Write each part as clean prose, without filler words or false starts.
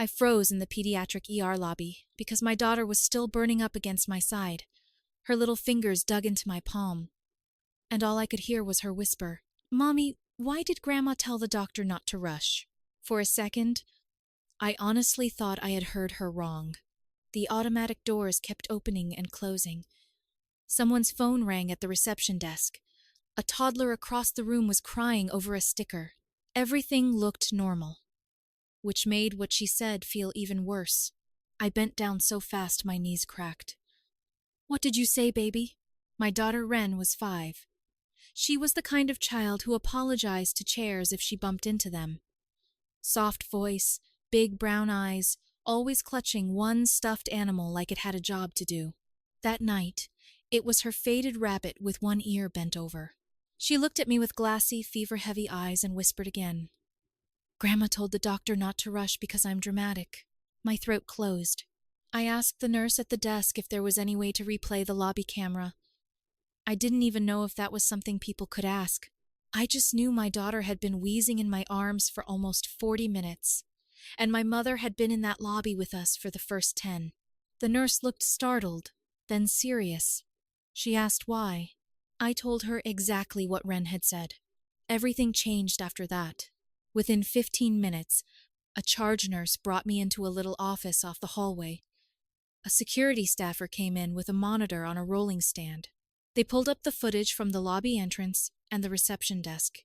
I froze in the pediatric ER lobby because my daughter was still burning up against my side. Her little fingers dug into my palm, and all I could hear was her whisper, "Mommy, why did Grandma tell the doctor not to rush?" For a second, I honestly thought I had heard her wrong. The automatic doors kept opening and closing. Someone's phone rang at the reception desk. A toddler across the room was crying over a sticker. Everything looked normal, which made what she said feel even worse. I bent down so fast my knees cracked. "What did you say, baby?" My daughter Ren was 5. She was the kind of child who apologized to chairs if she bumped into them. Soft voice, big brown eyes, always clutching one stuffed animal like it had a job to do. That night, it was her faded rabbit with one ear bent over. She looked at me with glassy, fever-heavy eyes and whispered again, "Grandma told the doctor not to rush because I'm dramatic." My throat closed. I asked the nurse at the desk if there was any way to replay the lobby camera. I didn't even know if that was something people could ask. I just knew my daughter had been wheezing in my arms for almost 40 minutes, and my mother had been in that lobby with us for the first 10. The nurse looked startled, then serious. She asked why. I told her exactly what Ren had said. Everything changed after that. Within 15 minutes, a charge nurse brought me into a little office off the hallway. A security staffer came in with a monitor on a rolling stand. They pulled up the footage from the lobby entrance and the reception desk.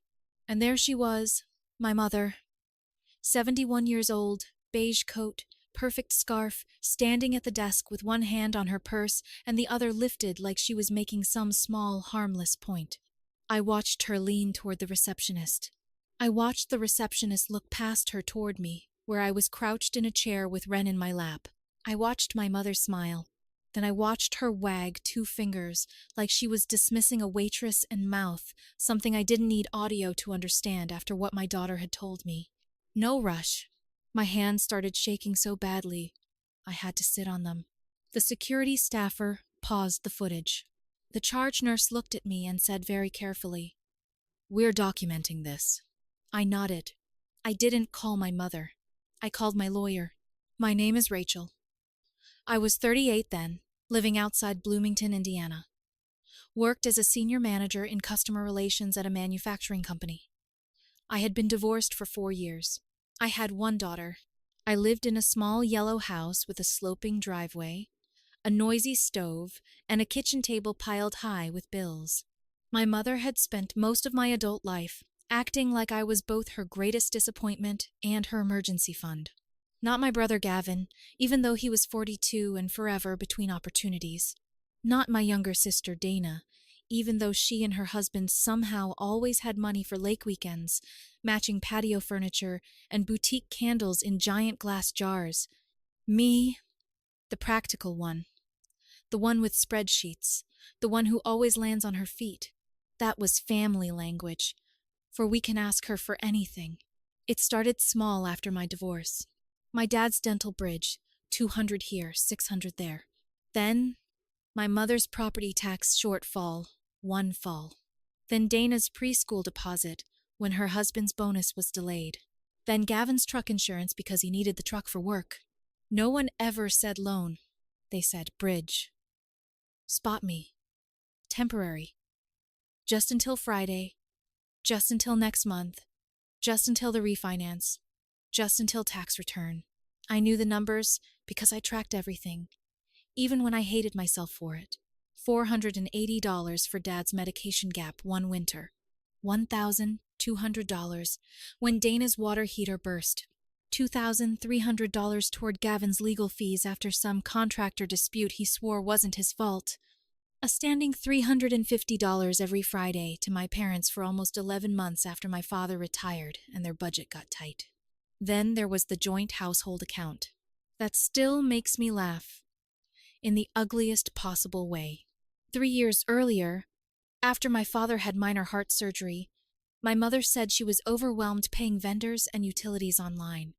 And there she was, my mother. 71 years old, beige coat, perfect scarf, standing at the desk with one hand on her purse and the other lifted like she was making some small, harmless point. I watched her lean toward the receptionist. I watched the receptionist look past her toward me, where I was crouched in a chair with Ren in my lap. I watched my mother smile. Then I watched her wag 2 fingers like she was dismissing a waitress and mouth, something I didn't need audio to understand after what my daughter had told me. No rush. My hands started shaking so badly, I had to sit on them. The security staffer paused the footage. The charge nurse looked at me and said very carefully, "We're documenting this." I nodded. I didn't call my mother. I called my lawyer. "My name is Rachel. I was 38 then, living outside Bloomington, Indiana. Worked as a senior manager in customer relations at a manufacturing company. I had been divorced for 4 years. I had 1 daughter. I lived in a small yellow house with a sloping driveway, a noisy stove, and a kitchen table piled high with bills. My mother had spent most of my adult life acting like I was both her greatest disappointment and her emergency fund. Not my brother Gavin, even though he was 42 and forever between opportunities. Not my younger sister Dana, even though she and her husband somehow always had money for lake weekends, matching patio furniture, and boutique candles in giant glass jars. Me, the practical one. The one with spreadsheets. The one who always lands on her feet. That was family language, for we can ask her for anything. It started small after my divorce. My dad's dental bridge, 200 here, 600 there. Then, my mother's property tax shortfall, 1 fall. Then Dana's preschool deposit when her husband's bonus was delayed. Then Gavin's truck insurance because he needed the truck for work. No one ever said loan. They said bridge. Spot me. Temporary. Just until Friday. Just until next month. Just until the refinance. Just until tax return. I knew the numbers because I tracked everything, even when I hated myself for it. $480 for Dad's medication gap one winter. $1,200 when Dana's water heater burst. $2,300 toward Gavin's legal fees after some contractor dispute he swore wasn't his fault. A standing $350 every Friday to my parents for almost 11 months after my father retired and their budget got tight. Then there was the joint household account. That still makes me laugh, in the ugliest possible way. 3 years earlier, after my father had minor heart surgery, my mother said she was overwhelmed paying vendors and utilities online.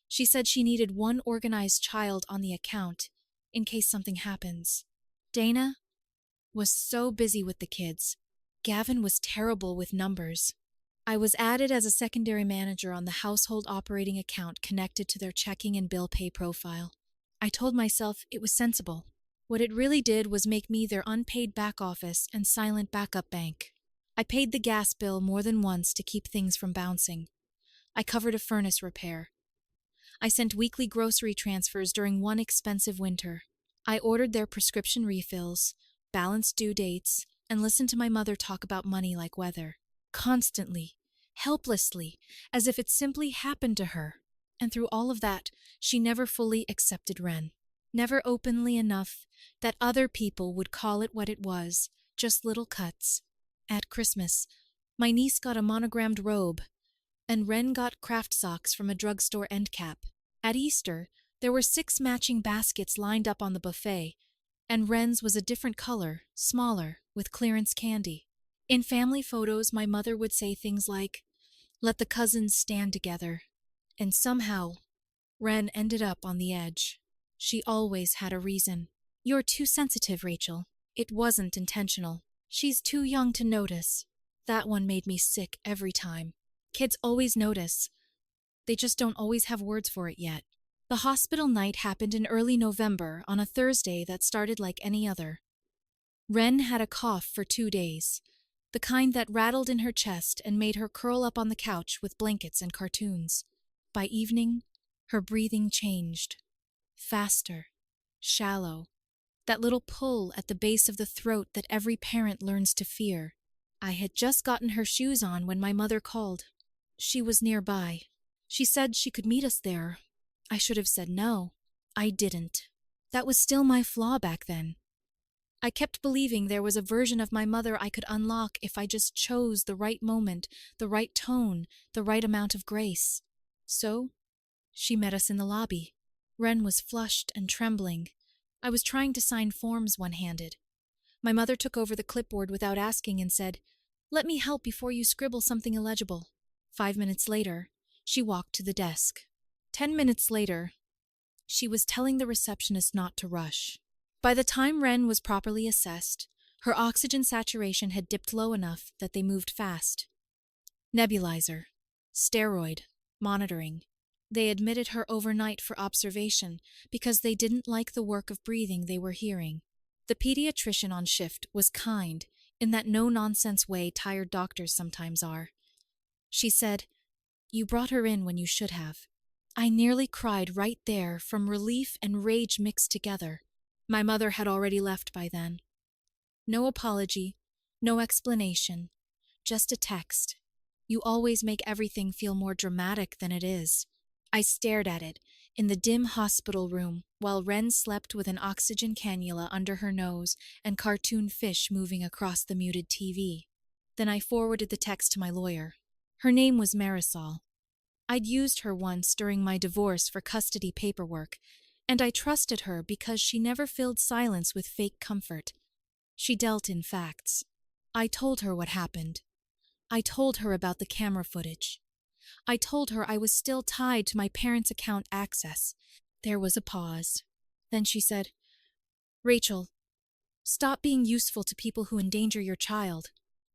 She said she needed 1 organized child on the account in case something happens. Dana was so busy with the kids. Gavin was terrible with numbers. I was added as a secondary manager on the household operating account connected to their checking and bill pay profile. I told myself it was sensible. What it really did was make me their unpaid back office and silent backup bank. I paid the gas bill more than once to keep things from bouncing. I covered a furnace repair. I sent weekly grocery transfers during one expensive winter. I ordered their prescription refills, balanced due dates, and listened to my mother talk about money like weather. Constantly, helplessly, as if it simply happened to her. And through all of that, she never fully accepted Ren. Never openly enough that other people would call it what it was, just little cuts. At Christmas, my niece got a monogrammed robe, and Ren got craft socks from a drugstore end cap. At Easter, there were 6 matching baskets lined up on the buffet, and Ren's was a different color, smaller, with clearance candy. In family photos, my mother would say things like, "Let the cousins stand together," and somehow, Ren ended up on the edge. She always had a reason. "You're too sensitive, Rachel. It wasn't intentional. She's too young to notice." That one made me sick every time. Kids always notice. They just don't always have words for it yet. The hospital night happened in early November on a Thursday that started like any other. Ren had a cough for 2 days, the kind that rattled in her chest and made her curl up on the couch with blankets and cartoons. By evening, her breathing changed. Faster, shallow, that little pull at the base of the throat that every parent learns to fear. I had just gotten her shoes on when my mother called. She was nearby. She said she could meet us there. I should have said no. I didn't. That was still my flaw back then. I kept believing there was a version of my mother I could unlock if I just chose the right moment, the right tone, the right amount of grace. So, she met us in the lobby. Ren was flushed and trembling. I was trying to sign forms one-handed. My mother took over the clipboard without asking and said, "Let me help before you scribble something illegible." 5 minutes later, she walked to the desk. 10 minutes later, she was telling the receptionist not to rush. By the time Ren was properly assessed, her oxygen saturation had dipped low enough that they moved fast. Nebulizer, steroid, monitoring. They admitted her overnight for observation because they didn't like the work of breathing they were hearing. The pediatrician on shift was kind, in that no-nonsense way tired doctors sometimes are. She said, "You brought her in when you should have." I nearly cried right there from relief and rage mixed together. My mother had already left by then. No apology, no explanation, just a text. "You always make everything feel more dramatic than it is." I stared at it, in the dim hospital room, while Ren slept with an oxygen cannula under her nose and cartoon fish moving across the muted TV. Then I forwarded the text to my lawyer. Her name was Marisol. I'd used her once during my divorce for custody paperwork, and I trusted her because she never filled silence with fake comfort. She dealt in facts. I told her what happened. I told her about the camera footage. I told her I was still tied to my parents' account access. There was a pause. Then she said, "Rachel, stop being useful to people who endanger your child."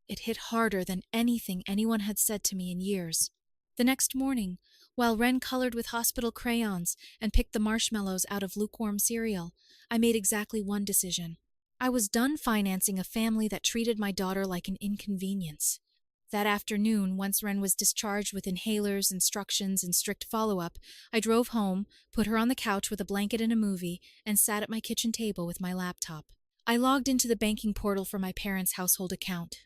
It hit harder than anything anyone had said to me in years. The next morning, while Ren colored with hospital crayons and picked the marshmallows out of lukewarm cereal, I made exactly one decision. I was done financing a family that treated my daughter like an inconvenience. That afternoon, once Ren was discharged with inhalers, instructions, and strict follow-up, I drove home, put her on the couch with a blanket and a movie, and sat at my kitchen table with my laptop. I logged into the banking portal for my parents' household account.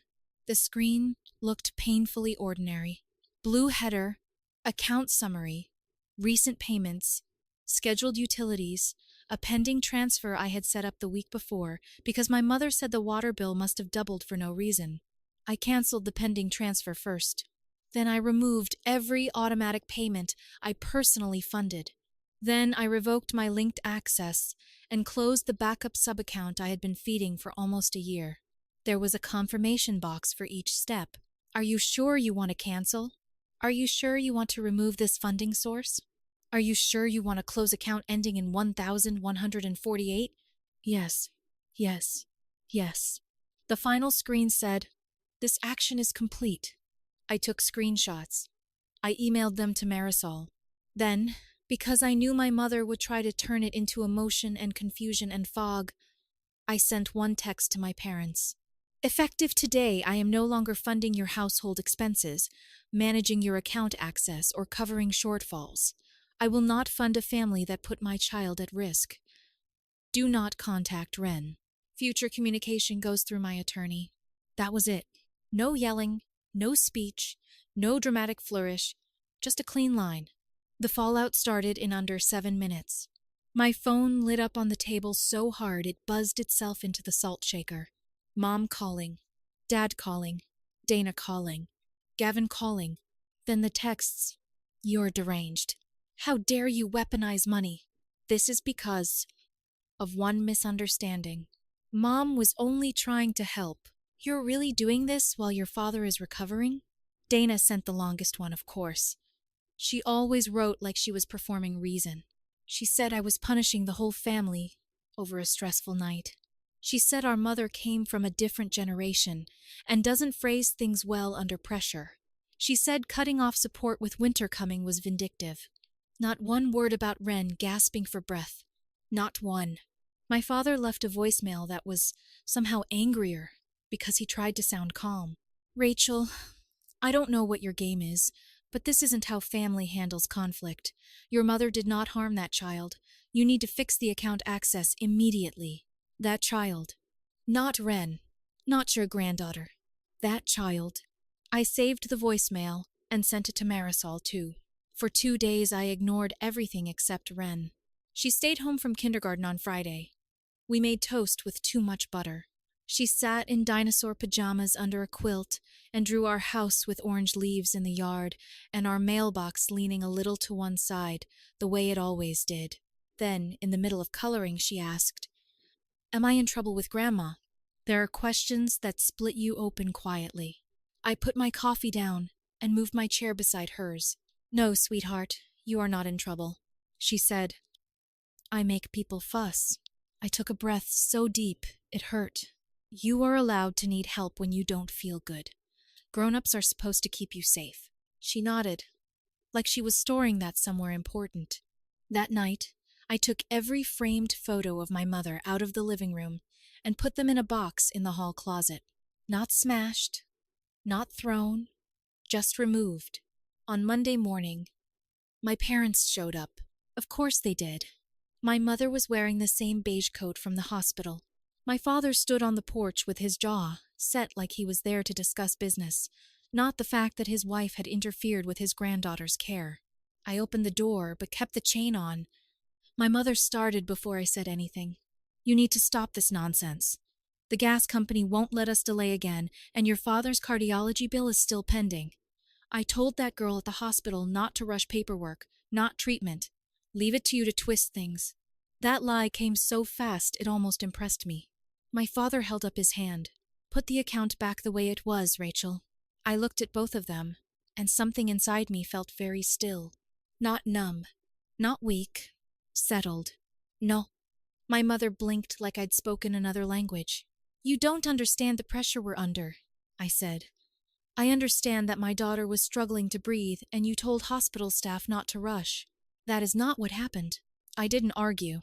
The screen looked painfully ordinary. Blue header, account summary, recent payments, scheduled utilities, a pending transfer I had set up the week before because my mother said the water bill must have doubled for no reason. I canceled the pending transfer first. Then I removed every automatic payment I personally funded. Then I revoked my linked access and closed the backup sub-account I had been feeding for almost a year. There was a confirmation box for each step. Are you sure you want to cancel? Are you sure you want to remove this funding source? Are you sure you want to close account ending in 1148? Yes, yes, yes. The final screen said, "This action is complete." I took screenshots. I emailed them to Marisol. Then, because I knew my mother would try to turn it into emotion and confusion and fog, I sent one text to my parents. Effective today, I am no longer funding your household expenses, managing your account access, or covering shortfalls. I will not fund a family that put my child at risk. Do not contact Ren. Future communication goes through my attorney. That was it. No yelling, no speech, no dramatic flourish, just a clean line. The fallout started in under 7 minutes. My phone lit up on the table so hard it buzzed itself into the salt shaker. Mom calling, Dad calling, Dana calling, Gavin calling, then the texts. You're deranged. How dare you weaponize money? This is because of one misunderstanding. Mom was only trying to help. You're really doing this while your father is recovering? Dana sent the longest one, of course. She always wrote like she was performing reason. She said I was punishing the whole family over a stressful night. She said our mother came from a different generation and doesn't phrase things well under pressure. She said cutting off support with winter coming was vindictive. Not one word about Ren gasping for breath. Not one. My father left a voicemail that was somehow angrier because he tried to sound calm. Rachel, I don't know what your game is, but this isn't how family handles conflict. Your mother did not harm that child. You need to fix the account access immediately. That child. Not Ren. Not your granddaughter. That child. I saved the voicemail and sent it to Marisol, too. For 2 days, I ignored everything except Ren. She stayed home from kindergarten on Friday. We made toast with too much butter. She sat in dinosaur pajamas under a quilt and drew our house with orange leaves in the yard and our mailbox leaning a little to one side, the way it always did. Then, in the middle of coloring, she asked, "Am I in trouble with Grandma?" There are questions that split you open quietly. I put my coffee down and moved my chair beside hers. "No, sweetheart, you are not in trouble," she said. "I make people fuss." I took a breath so deep, it hurt. "You are allowed to need help when you don't feel good. Grown-ups are supposed to keep you safe." She nodded, like she was storing that somewhere important. That night, I took every framed photo of my mother out of the living room and put them in a box in the hall closet. Not smashed, not thrown, just removed. On Monday morning, my parents showed up. Of course they did. My mother was wearing the same beige coat from the hospital. My father stood on the porch with his jaw set like he was there to discuss business, not the fact that his wife had interfered with his granddaughter's care. I opened the door, but kept the chain on. My mother started before I said anything. "You need to stop this nonsense. The gas company won't let us delay again, and your father's cardiology bill is still pending. I told that girl at the hospital not to rush paperwork, not treatment. Leave it to you to twist things." That lie came so fast it almost impressed me. My father held up his hand. "Put the account back the way it was, Rachel." I looked at both of them, and something inside me felt very still. Not numb, not weak, settled. "No." My mother blinked like I'd spoken another language. "You don't understand the pressure we're under," I said. "I understand that my daughter was struggling to breathe and you told hospital staff not to rush. That is not what happened." I didn't argue.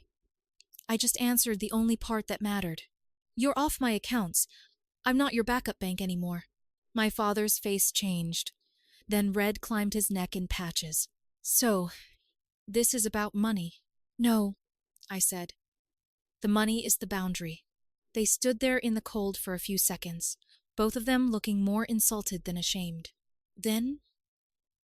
I just answered the only part that mattered. "You're off my accounts. I'm not your backup bank anymore." My father's face changed. Then red climbed his neck in patches. "So, this is about money." "No," I said. "The money is the boundary." They stood there in the cold for a few seconds, both of them looking more insulted than ashamed. Then,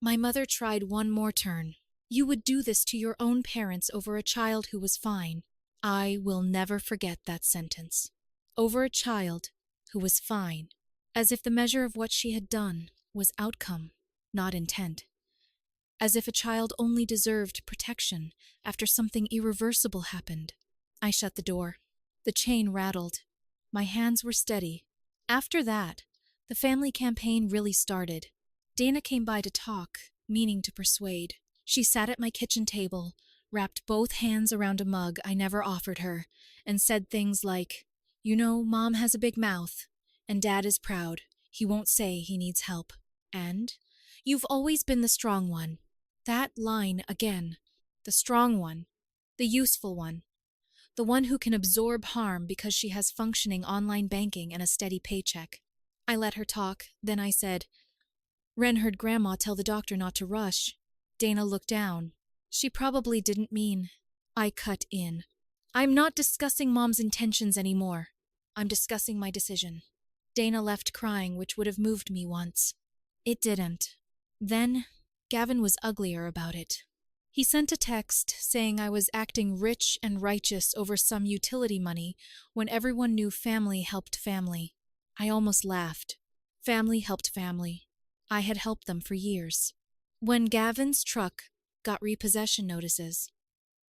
my mother tried one more turn. "You would do this to your own parents over a child who was fine." I will never forget that sentence. Over a child who was fine, as if the measure of what she had done was outcome, not intent. As if a child only deserved protection after something irreversible happened. I shut the door. The chain rattled. My hands were steady. After that, the family campaign really started. Dana came by to talk, meaning to persuade. She sat at my kitchen table, wrapped both hands around a mug I never offered her, and said things like, "You know, Mom has a big mouth, and Dad is proud. He won't say he needs help." And, "You've always been the strong one." That line again. The strong one. The useful one. The one who can absorb harm because she has functioning online banking and a steady paycheck. I let her talk, then I said, "Ren heard Grandma tell the doctor not to rush." Dana looked down. "She probably didn't mean." I cut in. "I'm not discussing Mom's intentions anymore. I'm discussing my decision." Dana left crying, which would have moved me once. It didn't. Then, Gavin was uglier about it. He sent a text saying I was acting rich and righteous over some utility money when everyone knew family helped family. I almost laughed. Family helped family. I had helped them for years. When Gavin's truck got repossession notices,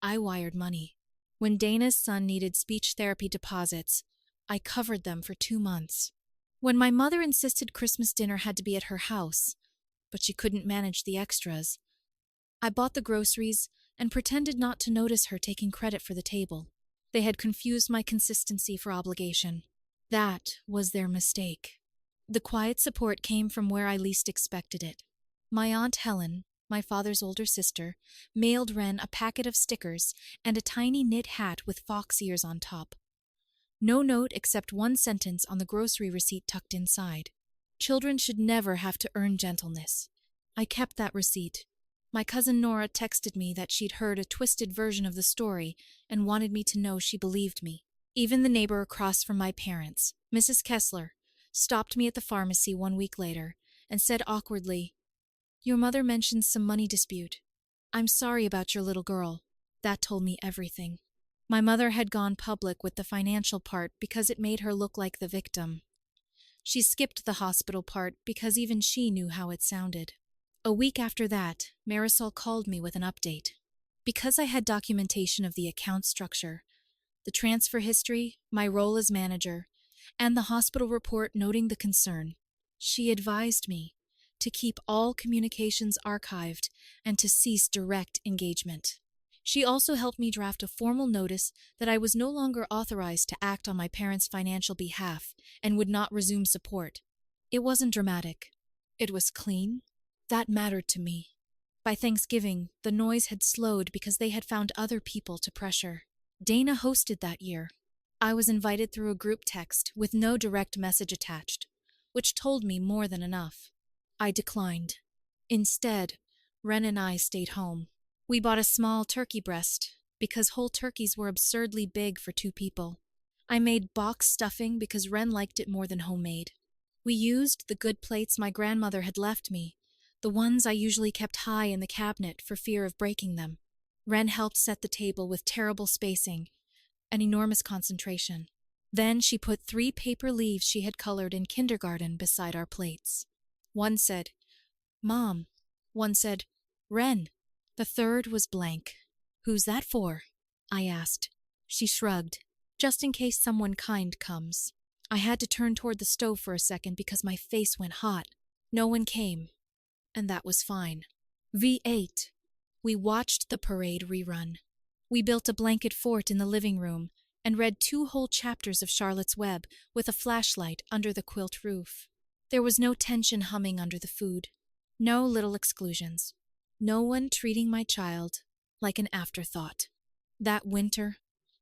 I wired money. When Dana's son needed speech therapy deposits, I covered them for 2 months. When my mother insisted Christmas dinner had to be at her house, but she couldn't manage the extras, I bought the groceries and pretended not to notice her taking credit for the table. They had confused my consistency for obligation. That was their mistake. The quiet support came from where I least expected it. My Aunt Helen, my father's older sister, mailed Ren a packet of stickers and a tiny knit hat with fox ears on top. No note except one sentence on the grocery receipt tucked inside. Children should never have to earn gentleness. I kept that receipt. My cousin Nora texted me that she'd heard a twisted version of the story and wanted me to know she believed me. Even the neighbor across from my parents, Mrs. Kessler, stopped me at the pharmacy 1 week later and said awkwardly, "Your mother mentioned some money dispute. I'm sorry about your little girl." That told me everything. My mother had gone public with the financial part because it made her look like the victim. She skipped the hospital part because even she knew how it sounded. A week after that, Marisol called me with an update. Because I had documentation of the account structure, the transfer history, my role as manager, and the hospital report noting the concern, she advised me to keep all communications archived and to cease direct engagement. She also helped me draft a formal notice that I was no longer authorized to act on my parents' financial behalf and would not resume support. It wasn't dramatic. It was clean. That mattered to me. By Thanksgiving, the noise had slowed because they had found other people to pressure. Dana hosted that year. I was invited through a group text with no direct message attached, which told me more than enough. I declined. Instead, Ren and I stayed home. We bought a small turkey breast because whole turkeys were absurdly big for 2 people. I made box stuffing because Ren liked it more than homemade. We used the good plates my grandmother had left me, the ones I usually kept high in the cabinet for fear of breaking them. Ren helped set the table with terrible spacing and enormous concentration. Then she put 3 paper leaves she had colored in kindergarten beside our plates. One said, "Mom." One said, "Ren." The third was blank. "Who's that for?" I asked. She shrugged. "Just in case someone kind comes." I had to turn toward the stove for a second because my face went hot. No one came, and that was fine. V8. We watched the parade rerun. We built a blanket fort in the living room and read 2 whole chapters of Charlotte's Web with a flashlight under the quilt roof. There was no tension humming under the food. No little exclusions. No one treating my child like an afterthought. That winter,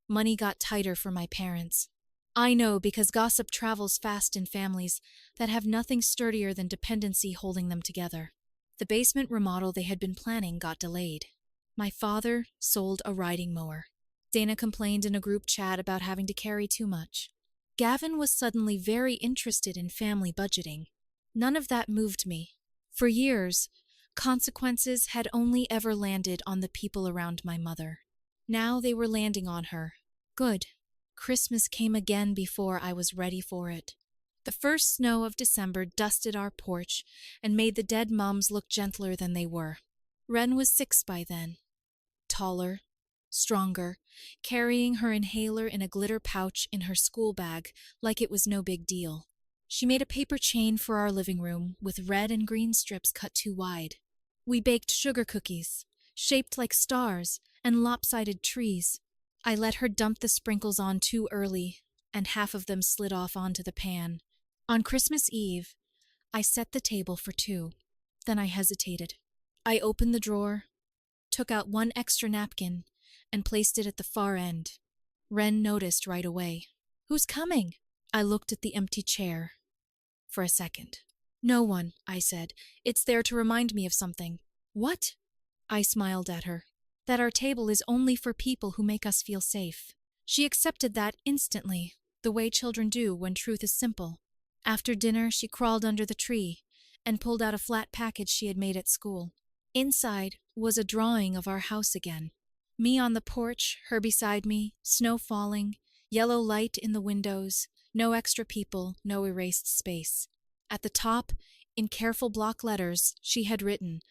money got tighter for my parents. I know because gossip travels fast in families that have nothing sturdier than dependency holding them together. The basement remodel they had been planning got delayed. My father sold a riding mower. Dana complained in a group chat about having to carry too much. Gavin was suddenly very interested in family budgeting. None of that moved me. For years, consequences had only ever landed on the people around my mother. Now they were landing on her. Good. Christmas came again before I was ready for it. The first snow of December dusted our porch and made the dead mums look gentler than they were. Ren was 6 by then. Taller, stronger, carrying her inhaler in a glitter pouch in her school bag like it was no big deal. She made a paper chain for our living room with red and green strips cut too wide. We baked sugar cookies, shaped like stars and lopsided trees. I let her dump the sprinkles on too early, and half of them slid off onto the pan. On Christmas Eve, I set the table for two. Then I hesitated. I opened the drawer, took out one extra napkin, and placed it at the far end. Ren noticed right away. "Who's coming?" I looked at the empty chair for a second. "No one," I said. "It's there to remind me of something." "What?" I smiled at her. "That our table is only for people who make us feel safe." She accepted that instantly, the way children do when truth is simple. After dinner, she crawled under the tree and pulled out a flat package she had made at school. Inside was a drawing of our house again. Me on the porch, her beside me, snow falling, yellow light in the windows, no extra people, no erased space. At the top, in careful block letters, she had written,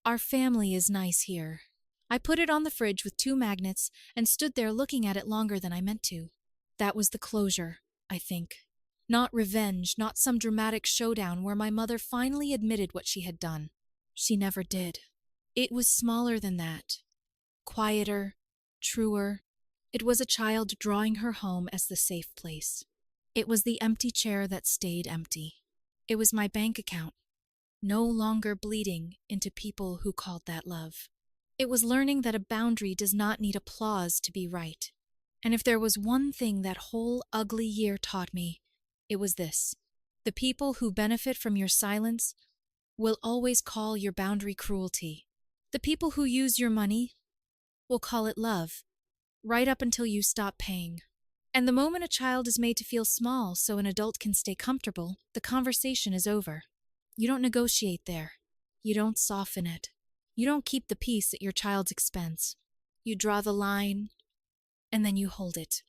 "Our family is nice here." I put it on the fridge with 2 magnets and stood there looking at it longer than I meant to. That was the closure, I think. Not revenge, not some dramatic showdown where my mother finally admitted what she had done. She never did. It was smaller than that. Quieter, truer. It was a child drawing her home as the safe place. It was the empty chair that stayed empty. It was my bank account, no longer bleeding into people who called that love. It was learning that a boundary does not need applause to be right. And if there was one thing that whole ugly year taught me, it was this. The people who benefit from your silence will always call your boundary cruelty. The people who use your money will call it love, right up until you stop paying. And the moment a child is made to feel small so an adult can stay comfortable, the conversation is over. You don't negotiate there. You don't soften it. You don't keep the peace at your child's expense. You draw the line, and then you hold it.